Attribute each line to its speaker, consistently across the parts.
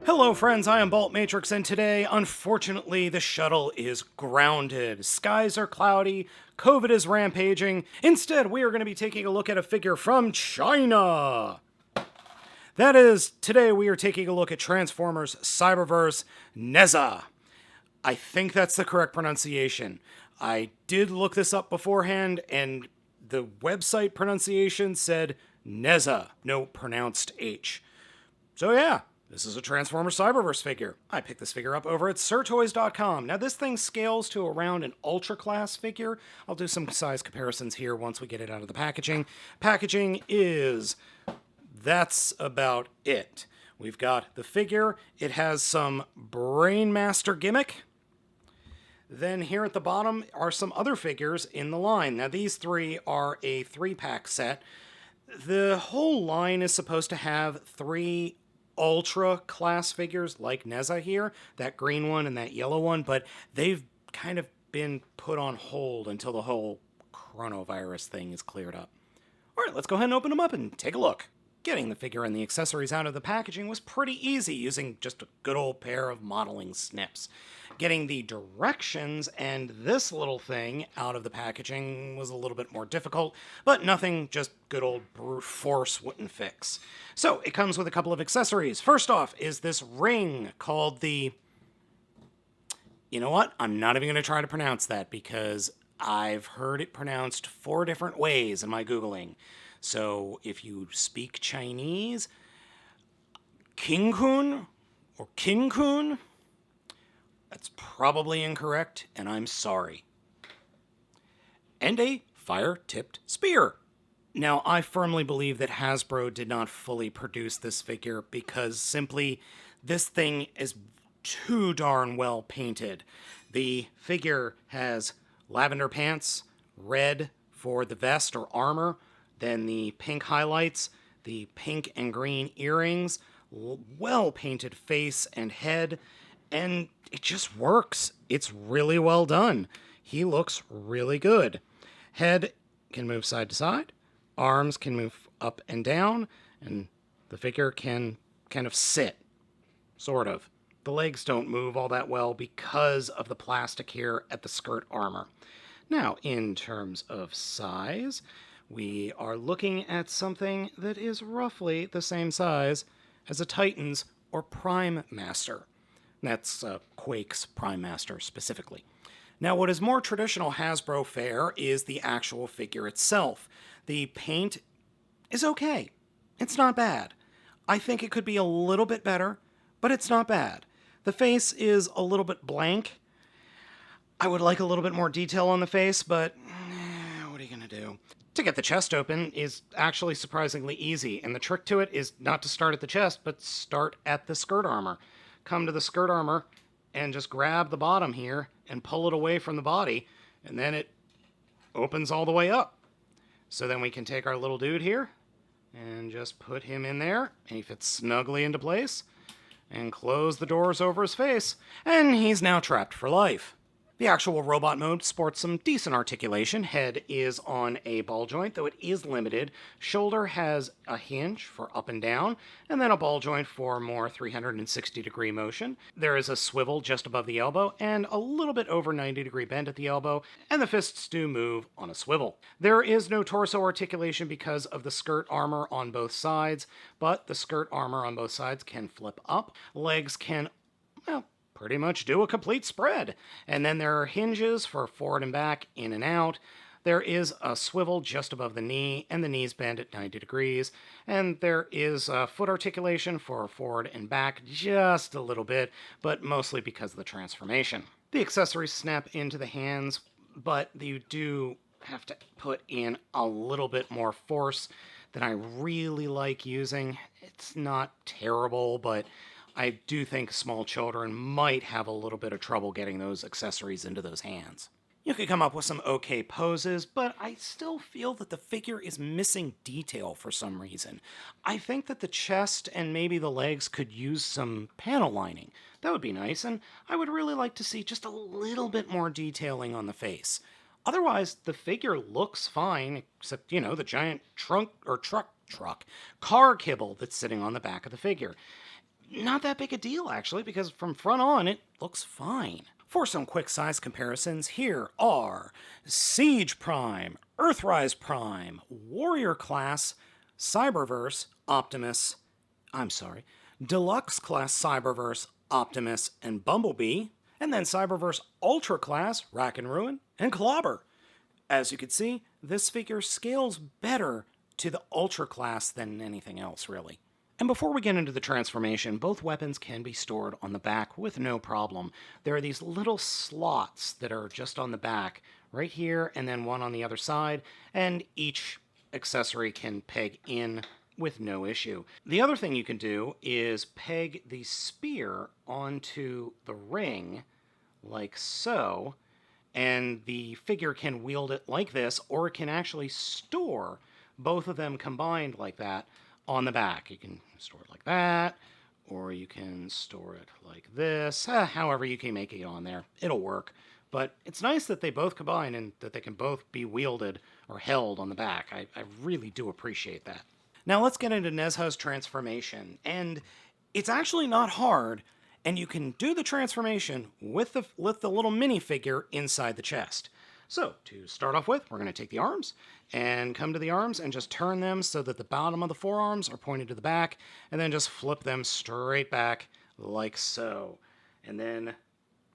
Speaker 1: Hello friends, I am Baltmatrix, and today, unfortunately, the shuttle is grounded. Skies are cloudy, COVID is rampaging. Instead, we are going to be taking a look at a figure from China. That is, today we are taking a look at Transformers Cyberverse Nezha. I think that's the correct pronunciation. I did look this up beforehand, and the website pronunciation said Nezha, no pronounced H. So yeah, this is a Transformers Cyberverse figure. I picked this figure up over at sirtoys.com. Now this thing scales to around an Ultra class figure. I'll do some size comparisons here once we get it out of the packaging. That's about it. We've got the figure. It has some Brainmaster Gimmick. Then here at the bottom are some other figures in the line. Now these three are a 3-pack set. The whole line is supposed to have 3 Ultra class figures like Nezha here, that green one and that yellow one, but they've kind of been put on hold until the whole coronavirus thing is cleared up. Alright, let's go ahead and open them up and take a look. Getting the figure and the accessories out of the packaging was pretty easy using just a good old pair of modeling snips. Getting the directions and this little thing out of the packaging was a little bit more difficult, but nothing just good old brute force wouldn't fix. So it comes with a couple of accessories. First off is this ring called the... You know what? I'm not even going to try to pronounce that because I've heard it pronounced 4 different ways in my Googling. So if you speak Chinese, King-kun or King-kun, that's probably incorrect, and I'm sorry. And a fire-tipped spear. Now, I firmly believe that Hasbro did not fully produce this figure because simply this thing is too darn well painted. The figure has lavender pants, red for the vest or armor, then the pink highlights, the pink and green earrings, well-painted face and head, and it just works. It's really well done. He looks really good. Head can move side to side, arms can move up and down, and the figure can kind of sit, sort of. The legs don't move all that well because of the plastic here at the skirt armor. Now, in terms of size, we are looking at something that is roughly the same size as a Titan's or Prime Master. That's Quake's Prime Master specifically. Now, what is more traditional Hasbro fare is the actual figure itself. The paint is okay. It's not bad. I think it could be a little bit better, but it's not bad. The face is a little bit blank. I would like a little bit more detail on the face, but what are you going to do? To get the chest open is actually surprisingly easy, and the trick to it is not to start at the chest, but start at the skirt armor. Come to the skirt armor and just grab the bottom here and pull it away from the body, and then it opens all the way up. So then we can take our little dude here and just put him in there, and he fits snugly into place, and close the doors over his face, and he's now trapped for life. The actual robot mode sports some decent articulation. Head is on a ball joint, though it is limited. Shoulder has a hinge for up and down, and then a ball joint for more 360-degree motion. There is a swivel just above the elbow, and a little bit over 90-degree bend at the elbow, and the fists do move on a swivel. There is no torso articulation because of the skirt armor on both sides, but the skirt armor on both sides can flip up. Legs can, well, pretty much do a complete spread. And then there are hinges for forward and back, in and out. There is a swivel just above the knee, and the knees bend at 90 degrees. And there is a foot articulation for forward and back just a little bit, but mostly because of the transformation. The accessories snap into the hands, but you do have to put in a little bit more force than I really like using. It's not terrible, but I do think small children might have a little bit of trouble getting those accessories into those hands. You could come up with some okay poses, but I still feel that the figure is missing detail for some reason. I think that the chest and maybe the legs could use some panel lining. That would be nice, and I would really like to see just a little bit more detailing on the face. Otherwise, the figure looks fine, except, the giant car kibble that's sitting on the back of the figure. not that big a deal, actually, because from front on, it looks fine. For some quick size comparisons, here are Siege Prime, Earthrise Prime, Warrior Class, Cyberverse, Optimus, Deluxe Class Cyberverse, Optimus, and Bumblebee, and then Cyberverse Ultra Class, Rack and Ruin, and Clobber. As you can see, this figure scales better to the Ultra Class than anything else, really. And before we get into the transformation, both weapons can be stored on the back with no problem. There are these little slots that are just on the back, right here, and then one on the other side, and each accessory can peg in with no issue. The other thing you can do is peg the spear onto the ring, like so, and the figure can wield it like this, or it can actually store both of them combined like that on the back. You can store it like that, or you can store it like this. However you can make it on there. It'll work. But it's nice that they both combine and that they can both be wielded or held on the back. I really do appreciate that. Now let's get into Nezha's transformation. And it's actually not hard, and you can do the transformation with the little minifigure inside the chest. So, to start off with, we're going to take the arms and come to the arms and just turn them so that the bottom of the forearms are pointed to the back, and then just flip them straight back like so. And then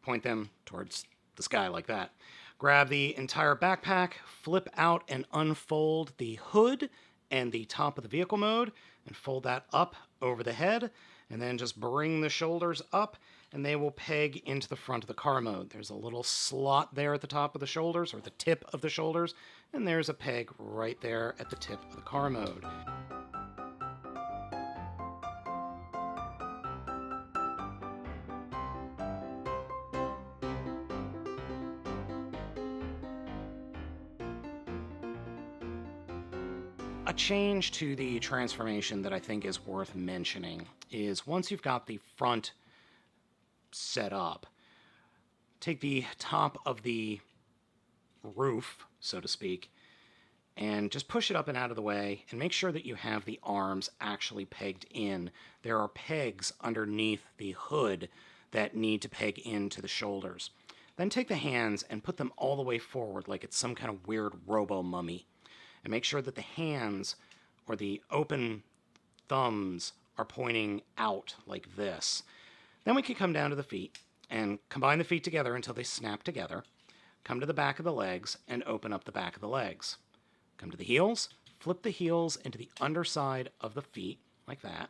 Speaker 1: point them towards the sky like that. Grab the entire backpack, flip out and unfold the hood and the top of the vehicle mode, and fold that up over the head, and then just bring the shoulders up, and they will peg into the front of the car mode. There's a little slot there at the top of the shoulders, or the tip of the shoulders, and there's a peg right there at the tip of the car mode. A change to the transformation that I think is worth mentioning is once you've got the front set up, take the top of the roof, so to speak, and just push it up and out of the way, and make sure that you have the arms actually pegged in. There are pegs underneath the hood that need to peg into the shoulders. Then take the hands and put them all the way forward like it's some kind of weird robo-mummy. And make sure that the hands or the open thumbs are pointing out like this. Then we can come down to the feet and combine the feet together until they snap together. Come to the back of the legs and open up the back of the legs. Come to the heels, flip the heels into the underside of the feet like that,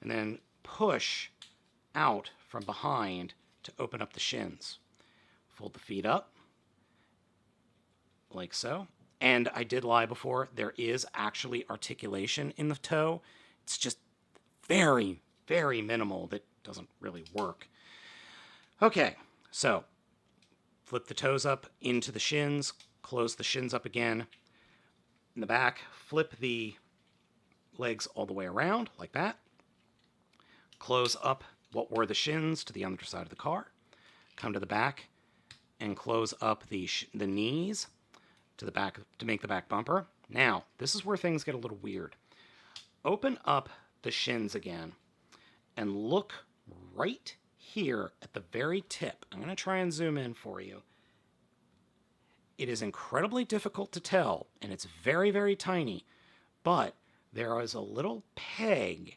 Speaker 1: and then push out from behind to open up the shins. Fold the feet up like so. And I did lie before, there is actually articulation in the toe. It's just very, very minimal that doesn't really work. Okay, so flip the toes up into the shins, close the shins up again. In the back, flip the legs all the way around like that. Close up what were the shins to the underside of the car. Come to the back and close up the knees to the back to make the back bumper. Now, this is where things get a little weird. Open up the shins again and look right here at the very tip. I'm going to try and zoom in for you. It is incredibly difficult to tell, and it's very, very tiny, but there is a little peg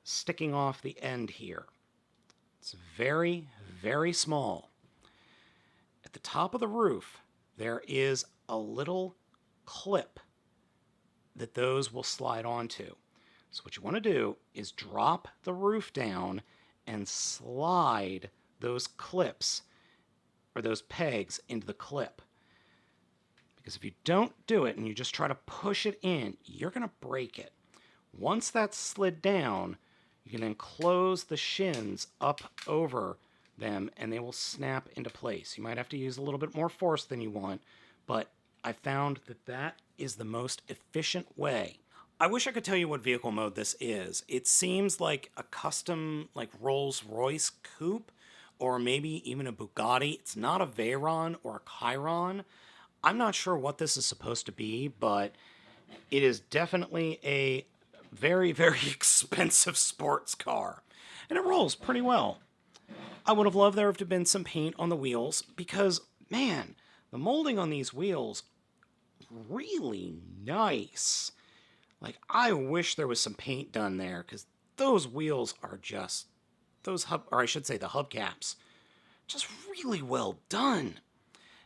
Speaker 1: sticking off the end here. It's very, very small. At the top of the roof, there is a little clip that those will slide onto. So what you want to do is drop the roof down and slide those clips or those pegs into the clip. Because if you don't do it and you just try to push it in, you're going to break it. Once that's slid down, you can then close the shins up over them and they will snap into place. You might have to use a little bit more force than you want, but I found that that is the most efficient way. I wish I could tell you what vehicle mode this is. It seems like a custom, like Rolls-Royce coupe, or maybe even a Bugatti. It's not a Veyron or a Chiron. I'm not sure what this is supposed to be, but it is definitely a very, very expensive sports car. and it rolls pretty well. I would have loved there to have been some paint on the wheels because, man, the molding on these wheels, really nice. Like, I wish there was some paint done there because those wheels are just, those hub, or I should say the hubcaps, just really well done.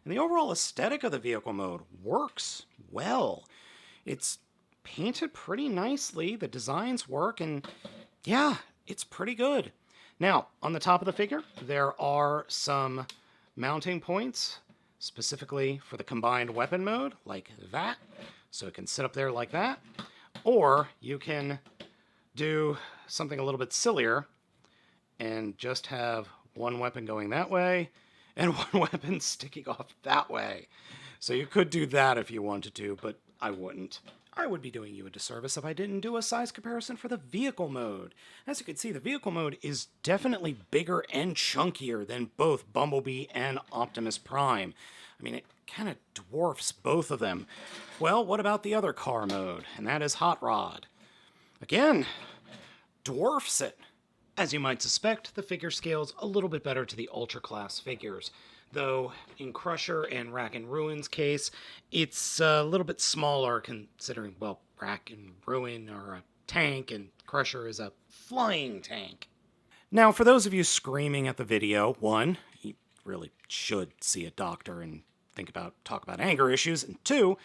Speaker 1: And the overall aesthetic of the vehicle mode works well. It's painted pretty nicely, the designs work, and yeah, it's pretty good. Now, on the top of the figure, there are some mounting points, specifically for the combined weapon mode, like that. So it can sit up there like that. Or you can do something a little bit sillier and just have one weapon going that way and one weapon sticking off that way. So you could do that if you wanted to, but I wouldn't. I would be doing you a disservice if I didn't do a size comparison for the vehicle mode. As you can see, the vehicle mode is definitely bigger and chunkier than both Bumblebee and Optimus Prime. I mean, it kind of dwarfs both of them. Well, what about the other car mode? And that is Hot Rod. Again, dwarfs it. As you might suspect, the figure scales a little bit better to the Ultra Class figures. Though, in Crusher and Rack and Ruin's case, it's a little bit smaller considering, well, Rack and Ruin are a tank and Crusher is a flying tank. Now, for those of you screaming at the video, one, you really should see a doctor and talk about anger issues, and two,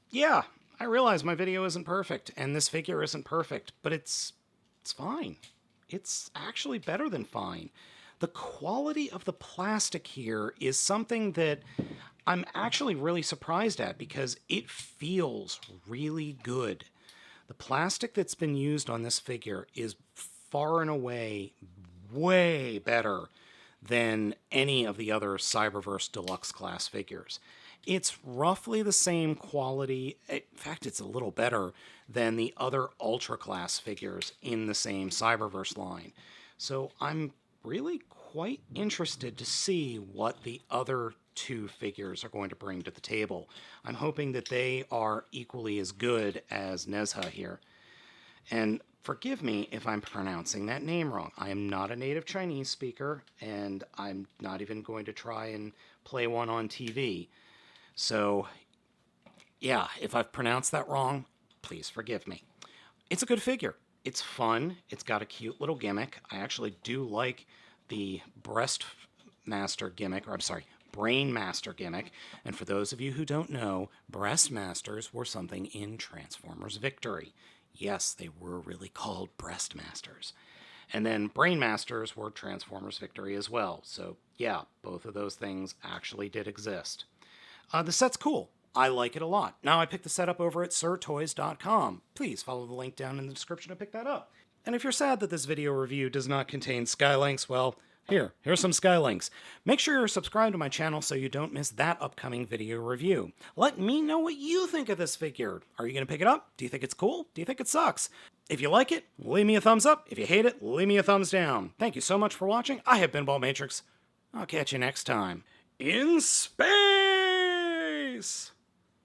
Speaker 1: yeah, I realize my video isn't perfect, and this figure isn't perfect, but it's fine. It's actually better than fine. The quality of the plastic here is something that I'm actually really surprised at because it feels really good. The plastic that's been used on this figure is far and away way better than any of the other Cyberverse Deluxe class figures. It's roughly the same quality, in fact it's a little better than the other Ultra class figures in the same Cyberverse line. So I'm really quite interested to see what the other two figures are going to bring to the table. I'm hoping that they are equally as good as Nezha here. And forgive me if I'm pronouncing that name wrong. I am not a native Chinese speaker, and I'm not even going to try and play one on TV. So, yeah, if I've pronounced that wrong, please forgive me. It's a good figure. It's fun. It's got a cute little gimmick. I actually do like the Breastmaster gimmick, or I'm sorry, Brainmaster gimmick. And for those of you who don't know, Breastmasters were something in Transformers Victory. Yes, they were really called Breastmasters. And then Brainmasters were Transformers Victory as well. So yeah, both of those things actually did exist. The set's cool. I like it a lot. Now I picked the set up over at sirtoys.com. Please follow the link down in the description to pick that up. And if you're sad that this video review does not contain Skylinks, well, here's some Skylinks. Make sure you're subscribed to my channel so you don't miss that upcoming video review. Let me know what you think of this figure. Are you going to pick it up? Do you think it's cool? Do you think it sucks? If you like it, leave me a thumbs up. If you hate it, leave me a thumbs down. Thank you so much for watching. I have been Baltmatrix. I'll catch you next time. In space!